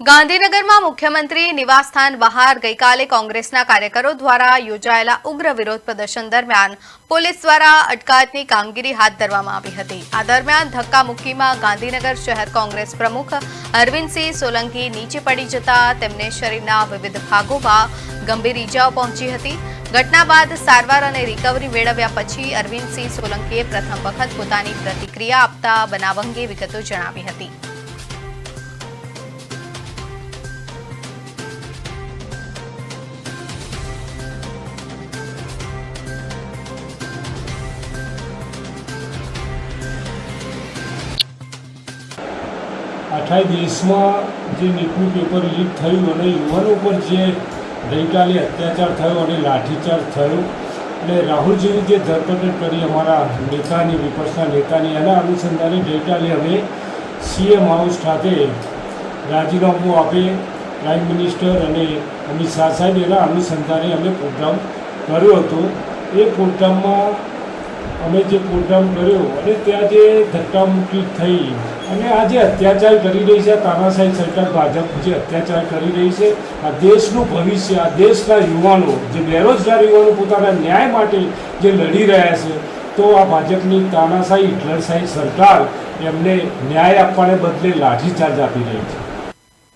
ગાંધીનગરમાં મુખ્યમંત્રી નિવાસસ્થાન બહાર ગઈકાલે કોંગ્રેસના કાર્યકરો દ્વારા યોજાયેલા ઉગ્ર વિરોધ પ્રદર્શન દરમિયાન પોલીસ દ્વારા અટકાયતની કામગીરી હાથ ધરવામાં આવી હતી। આ દરમિયાન ધક્કામુક્કીમાં ગાંધીનગર શહેર કોંગ્રેસ પ્રમુખ અરવિંદસિંહ સોલંકી નીચે પડી જતા તેમને શરીરના વિવિધ ભાગોમાં ગંભીર ઈજાઓ પહોંચી હતી। ઘટના બાદ સારવાર અને રિકવરી મેળવ્યા પછી અરવિંદસિંહ સોલંકીએ પ્રથમ વખત પોતાની પ્રતિક્રિયા આપતા બનાવ અંગે વિગતો જણાવી હતી। આખા દેશમાં જે નીટનું પેપર લીક થયું અને યુવાનો પર જે ગઈકાલે અત્યાચાર થયો અને લાઠીચાર્જ થયો અને રાહુલજીની જે ધરપકડ કરી અમારા નેતાની, વિપક્ષના નેતાની, એના અનુસંધાને ગઈકાલે અમે સીએમ હાઉસ ખાતે રાજીનામું આપે પ્રાઇમ મિનિસ્ટર અને અમિત શાહ સાહેબ એના અનુસંધાને અમે પ્રોગ્રામ કર્યો હતો। એ પ્રોગ્રામમાં અમે જે પ્રોગ્રામ કર્યો અને ત્યાં જે ધક્કામુક્કી થઈ અને આ જે અત્યાચાર કરી રહી છે, તાનાશાહી સરકાર ભાજપ જે અત્યાચાર કરી રહી છે, આ દેશનું ભવિષ્ય, આ દેશના યુવાનો જે બેરોજગાર યુવાનો પોતાના ન્યાય માટે જે લડી રહ્યા છે, તો આ ભાજપની તાનાશાહી હિટલરશાહી સરકાર એમને ન્યાય આપવાને બદલે લાઠીચાર્જ આપી રહી છે।